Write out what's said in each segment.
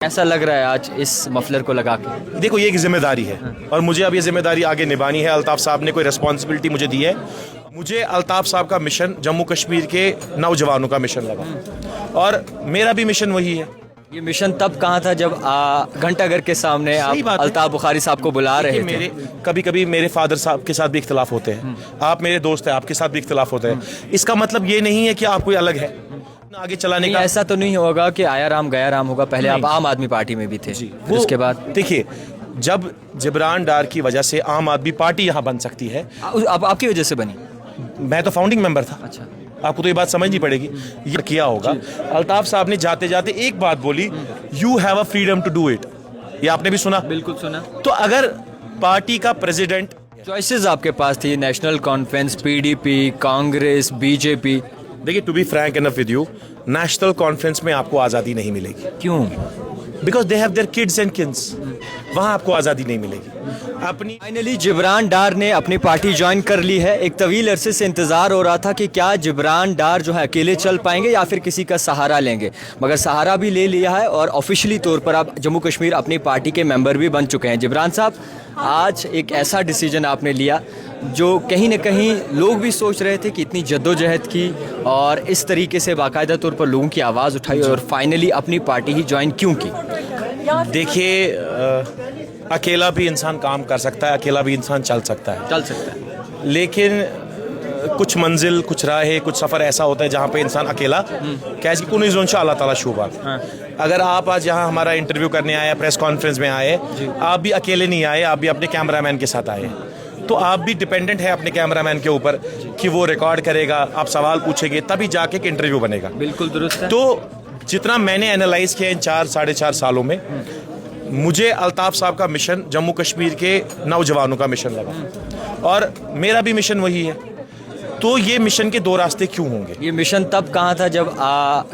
कैसा लग रहा है आज इस मफलर को लगा के? देखो ये एक जिम्मेदारी है और मुझे अब ये जिम्मेदारी आगे निभानी है। अल्ताफ साहब ने कोई रिस्पॉन्सिबिलिटी मुझे दी है। मुझे अल्ताफ साहब का मिशन जम्मू कश्मीर के नौजवानों का मिशन लगा और मेरा भी मिशन वही है। ये मिशन तब कहाँ था जब घंटाघर के सामने आप अल्ताफ बुखारी साहब को बुला रहे थे। कभी कभी मेरे फादर साहब के साथ भी इख्तलाफ होते हैं, आप मेरे दोस्त हैं, आपके साथ भी इख्तलाफ होते हैं। इसका मतलब ये नहीं है कि आप कोई अलग है आगे चलाने का। ऐसा तो नहीं होगा कि आया राम गया राम होगा। पहले आप आम आदमी पार्टी में भी थे, फिर उसके बाद देखिए जब जिब्रान डार की वजह से आम आदमी पार्टी यहाँ बन सकती है। आपकी वजह से बनी? मैं तो फाउंडिंग मेंबर था। अच्छा, आपको तो ये बात समझनी पड़ेगी। ये किया होगा। अल्ताफ साहब ने जाते जाते एक बात बोली, you have a freedom to do it. ये आपने भी सुना? बिल्कुल सुना। तो अगर पार्टी का प्रेसिडेंट, चॉइसेस आपके पास थी, National Conference, PDP, Congress, BJP. देखिए to be frank enough with you, National Conference में आपको आज़ादी नहीं मिलेगी। क्यों? Because they have their kids and kins. वहाँ आपको आज़ादी नहीं मिलेगी। अपनी फाइनली जिब्रान डार ने अपनी पार्टी ज्वाइन कर ली है। एक तवील अरसे से इंतजार हो रहा था कि क्या जिब्रान डार जो है अकेले चल पाएंगे या फिर किसी का सहारा लेंगे, मगर सहारा भी ले लिया है और ऑफिशियली तौर पर अब जम्मू कश्मीर अपनी पार्टी के मेंबर भी बन चुके हैं। जिब्रान साहब, आज एक ऐसा डिसीजन आपने लिया जो कहीं ना कहीं लोग भी सोच रहे थे कि इतनी जद्दोजहद की और इस तरीके से बाकायदा तौर पर लोगों की आवाज़ उठाई और फाइनली अपनी पार्टी ही ज्वाइन क्यों की? देखिए अकेला भी इंसान काम कर सकता है, अकेला भी इंसान चल सकता है, लेकिन कुछ मंजिल, कुछ राहें, कुछ सफ़र ऐसा होता है जहाँ पे इंसान अकेला कैसे को नहीं जोन अल्लाह ताला शुबात। अगर आप आज यहाँ हमारा इंटरव्यू करने आए, प्रेस कॉन्फ्रेंस में आए, आप भी अकेले नहीं आए, आप भी अपने कैमरामैन के साथ आए, तो आप भी डिपेंडेंट है अपने कैमरामैन के ऊपर कि वो रिकॉर्ड करेगा, आप सवाल पूछेंगे, तभी जाके एक इंटरव्यू बनेगा। बिल्कुल दुरुस्त है। तो जितना मैंने एनालाइज किया इन 4-4.5 सालों में, मुझे अल्ताफ साहब का मिशन जम्मू कश्मीर के नौजवानों का मिशन लगा और मेरा भी मिशन वही है। तो ये मिशन के दो रास्ते क्यों होंगे? ये मिशन तब कहाँ था जब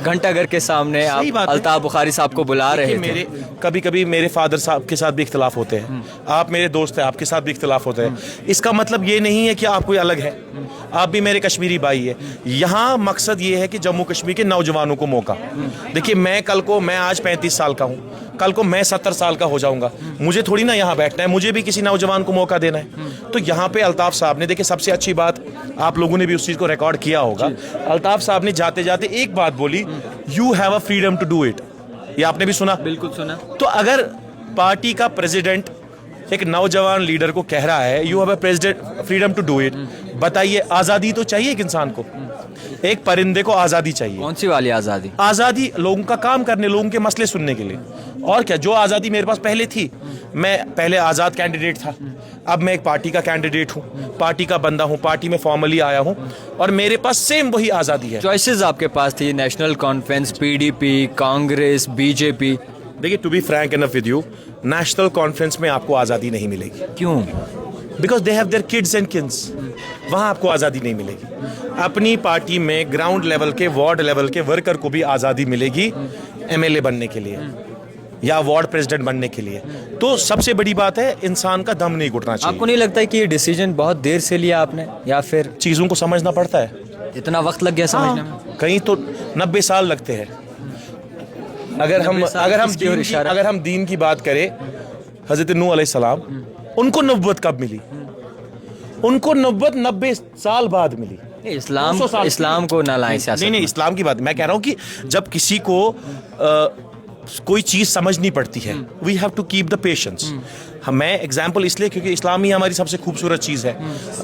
घंटाघर के सामने आप अल्ताफ बुखारी साहब को बुला रहे थे। कभी कभी मेरे फादर साहब के साथ भी इख्तलाफ होते हैं, आप मेरे दोस्त हैं, आपके साथ भी इख्तलाफ होते हैं। इसका मतलब ये नहीं है कि आप कोई अलग है, आप भी मेरे कश्मीरी भाई है। यहाँ मकसद ये है कि जम्मू कश्मीर के नौजवानों को मौका। देखिए मैं आज 35 साल का हूँ, कल को मैं 70 साल का हो जाऊंगा, मुझे थोड़ी ना यहाँ बैठना है, मुझे भी किसी नौजवान को मौका देना है। तो यहाँ पे अल्ताफ साहब ने, देखिए सबसे अच्छी बात, आप लोगों ने भी उस चीज़ को रिकॉर्ड किया होगा, अल्ताफ साहब ने जाते जाते एक बात बोली, you have a freedom to do it. ये आपने भी सुना? बिल्कुल सुना। तो अगर पार्टी का प्रेसिडेंट एक नौजवान लीडर को कह रहा है you have a president freedom to do it, बताइए आज़ादी तो चाहिए एक इंसान को, एक परिंदे को आज़ादी चाहिए। कौन सी वाली आज़ादी? आज़ादी लोगों का काम करने, लोगों के मसले सुनने के लिए। और क्या, जो आज़ादी मेरे पास पहले थी, मैं पहले आज़ाद कैंडिडेट था, अब मैं एक पार्टी का कैंडिडेट हूँ, पार्टी का बंदा हूँ, पार्टी में फॉर्मली आया हूँ और मेरे पास सेम वही आज़ादी है। चॉइसेस आपके पास थी, National Conference, PDP, Congress, BJP. देखिए to be frank enough with you, National Conference में आपको आज़ादी नहीं मिलेगी। क्यों? Because they have their kids and kins. वहाँ आपको आज़ादी नहीं मिलेगी। अपनी पार्टी में ग्राउंड लेवल के, वार्ड लेवल के वर्कर को भी आज़ादी मिलेगी एमएलए बनने के लिए या वार्ड प्रेसिडेंट बनने के लिए। तो सबसे बड़ी बात है, इंसान का दम नहीं घुटना चाहिए। आपको नहीं लगता है कि ये डिसीजन बहुत देर से लिया आपने, या फिर चीज़ों को समझना पड़ता है? इतना वक्त लग गया समझने में? कहीं तो 90 साल लगते हैं। अगर हम दीन की बात करें, हज़रत नूह अलैहिस्सलाम, उनको नबुव्वत कब मिली? उनको नबुव्वत 90 साल बाद मिली। इस्लाम को ना लाएं सियासत। नहीं, इस्लाम की बात मैं कह रहा हूँ कि जब किसी को कोई चीज़ समझनी पड़ती है, we have to keep the patience. मैं एग्जाम्पल इसलिए क्योंकि इस्लाम ही हमारी सबसे खूबसूरत चीज़ है।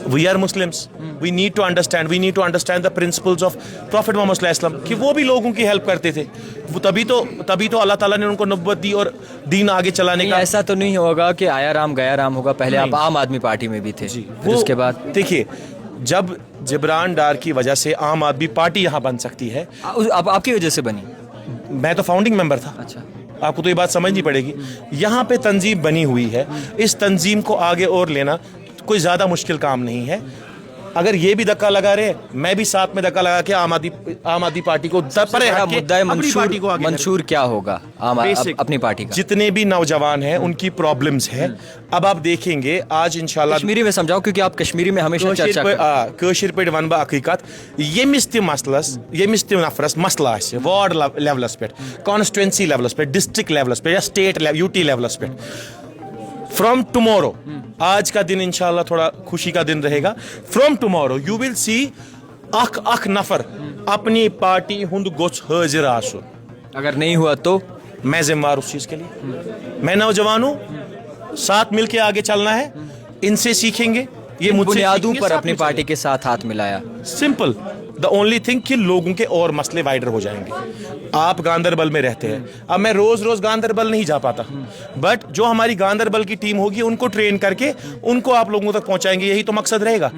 We are Muslims, we need to understand the principles of prophet Muhammad सल्लल्लाहु अलैहि वसल्लम, कि वो भी लोगों की हेल्प करते थे। वो तभी तो अल्लाह ताला ने उनको नबुव्वत दी और दीन आगे चलाने का। ऐसा तो नहीं होगा कि आया राम गया राम होगा। पहले आप आम आदमी पार्टी में भी थे, फिर उसके बाद देखिए जब जिब्रान डार की वजह से आम आदमी पार्टी यहाँ बन सकती है। आपकी वजह से बनी? मैं तो फाउंडिंग मेंबर था। अच्छा, आपको तो ये बात समझनी पड़ेगी। यहाँ पे तंजीम बनी हुई है, इस तंजीम को आगे और लेना कोई ज़्यादा मुश्किल काम नहीं है। अगर ये भी धक्का लगा रहे हैं मैं भी साथ में धक्का लगा के आम आदमी पार्टी को परे बड़ा हट के मुद्दा है अपनी पार्टी को आगे मंशूर क्या होगा Basic, अपनी पार्टी का? जितने भी नौजवान हैं उनकी प्रॉब्लम्स है। अब आप देखेंगे आज इंशाल्लाह कश्मीरी में समझाओ, क्योंकि आप कश्मीरी में हमेशा चर्चा करते कश्मीर पे वन हकीकत यमिस ति मसलस यमिस ति नफरस मसला आसे वार्ड लेवलस पे कॉन्स्टिट्यूंसी लेवलस पे डिस्ट्रिक्ट लेवलस पे या स्टेट यूटी लेवलस पे फ्रॉम टुमारो आज का दिन इंशाल्लाह थोड़ा खुशी का दिन रहेगा। From tomorrow you will see अख नफर अपनी पार्टी हुंद गोछ हाजिर आसुन। अगर नहीं हुआ तो मैं जिम्मेवार उस चीज के लिए। मैं नौजवान हूं, साथ मिलके आगे चलना है, इनसे सीखेंगे, ये मुझसे बुनियादों सीखेंगे, पर साथ अपनी में पार्टी के साथ हाथ मिलाया। सिंपल द ओनली थिंग कि लोगों के और मसले वाइडर हो जाएंगे। आप गांदरबल में रहते हैं, अब मैं रोज रोज गांदरबल नहीं जा पाता, बट जो हमारी गांदरबल की टीम होगी उनको ट्रेन करके उनको आप लोगों तक पहुंचाएंगे, यही तो मकसद रहेगा।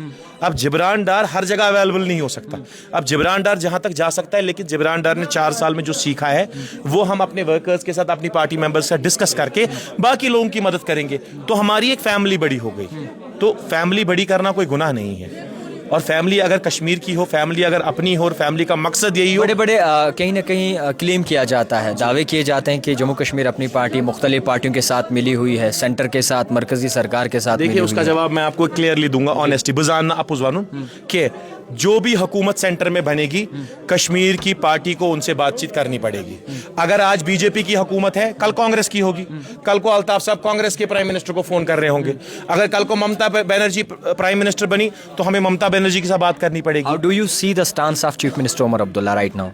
अब जिब्रान डार हर जगह अवेलेबल नहीं हो सकता। अब जिब्रान डार जहां तक जा सकता है, लेकिन जिब्रान डार ने 4 साल में जो सीखा है वो हम अपने वर्कर्स के साथ, अपनी पार्टी मेंबर्स से डिस्कस करके बाकी लोगों की मदद करेंगे। तो हमारी एक फैमिली बड़ी हो गई। तो फैमिली बड़ी करना कोई गुनाह नहीं है, और फैमिली अगर कश्मीर की हो, फैमिली अगर अपनी हो, और फैमिली का मकसद यही हो। बड़े बड़े कहीं ना कहीं क्लेम किया जाता है, दावे किए जाते हैं कि जम्मू कश्मीर अपनी पार्टी मुख्तलिफ पार्टियों के साथ मिली हुई है, सेंटर के साथ, मरकजी सरकार के साथ। देखिए उसका जवाब मैं आपको क्लियरली दूंगा, ऑनेस्टी बुजान ना अपुजवानुन कि जो भी हुकूमत सेंटर में बनेगी कश्मीर की पार्टी को उनसे बातचीत करनी पड़ेगी। अगर आज बीजेपी की हुकूमत है, कल कांग्रेस की होगी, कल को अल्ताफ साहब कांग्रेस के प्राइम मिनिस्टर को फोन कर रहे होंगे। अगर कल को ममता बनर्जी प्राइम मिनिस्टर बनी तो हमें ममता बनर्जी के साथ बात करनी पड़ेगी। How do you see the stance of Chief Minister Omar Abdullah right now?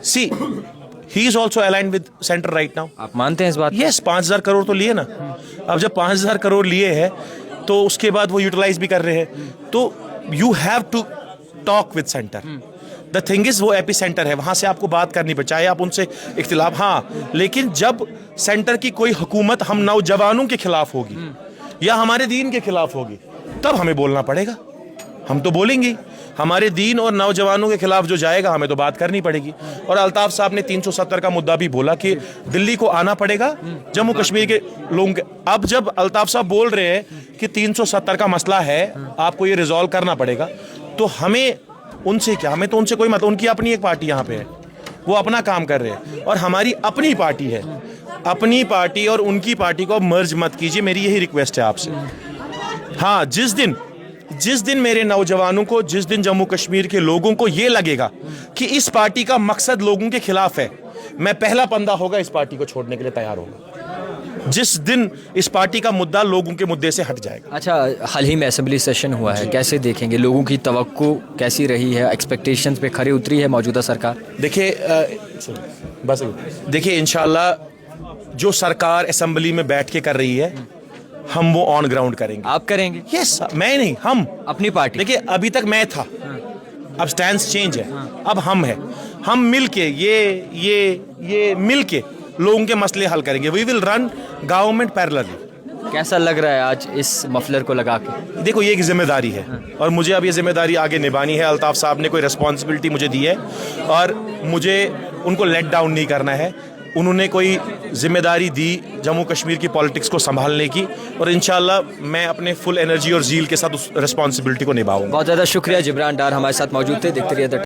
See, he is also aligned with center right now. आप मानते हैं इस बात? Yes, 5,000 करोड़ तो लिए ना। अब जब 5,000 करोड़ लिए हैं तो उसके बाद वो यूटिलाइज भी कर रहे हैं, तो you have to talk with centre. The thing is वो एपी सेंटर है, वहां से आपको बात करनी पड़े, चाहे आप उनसे इख्तिलाफ, हाँ, लेकिन जब सेंटर की कोई हुकूमत हम नौजवानों के खिलाफ होगी या हमारे दीन के खिलाफ होगी तब हमें बोलना पड़ेगा। हम तो बोलेंगे, हमारे दीन और नौजवानों के खिलाफ जो जाएगा हमें तो बात करनी पड़ेगी। और अल्ताफ साहब ने 370 का मुद्दा भी बोला कि दिल्ली को आना पड़ेगा जम्मू कश्मीर के लोगों के। अब जब अल्ताफ साहब बोल रहे हैं कि 370 का मसला है, आपको ये रिजॉल्व करना पड़ेगा, तो हमें उनसे क्या, हमें तो उनसे कोई मतलब, उनकी अपनी एक पार्टी यहाँ पे है, वो अपना काम कर रहे हैं, और हमारी अपनी पार्टी है। अपनी पार्टी और उनकी पार्टी को मर्ज मत कीजिए, मेरी यही रिक्वेस्ट है आपसे। हाँ, जिस दिन मेरे नौजवानों को, जिस दिन जम्मू कश्मीर के लोगों को ये लगेगा कि इस पार्टी का मकसद लोगों के खिलाफ है, मैं पहला बंदा होगा इस पार्टी को छोड़ने के लिए तैयार होगा। जिस दिन इस पार्टी का मुद्दा लोगों के मुद्दे से हट जाएगा। अच्छा, हाल ही में असेंबली सेशन हुआ है, कैसे देखेंगे? लोगों की तवक्को कैसी रही है? एक्सपेक्टेशंस पे खरी उतरी है मौजूदा सरकार? देखिए इंशाल्लाह जो सरकार असेंबली में बैठ के कर रही है, हम वो ऑन ग्राउंड करेंगे। आप करेंगे? यस, मैं नहीं, हम अपनी पार्टी। देखिए अभी तक मैं था, अब स्टैंड चेंज है, अब हम हैं, हम मिलके ये मिलके लोगों के मसले हल करेंगे। We will run government parallelly. कैसा लग रहा है आज इस मफलर को लगा के? देखो ये एक जिम्मेदारी है, और मुझे अब ये जिम्मेदारी आगे निभानी है। अल्ताफ साहब ने कोई रिस्पॉन्सिबिलिटी मुझे दी है और मुझे उनको लेट डाउन नहीं करना है। उन्होंने कोई जिम्मेदारी दी जम्मू कश्मीर की पॉलिटिक्स को संभालने की, और इंशाल्लाह मैं अपने फुल एनर्जी और जील के साथ उस रिस्पॉन्सिबिलिटी को निभाऊंगा। बहुत ज़्यादा शुक्रिया, जिब्रान डार हमारे साथ मौजूद थे। देखते रहिए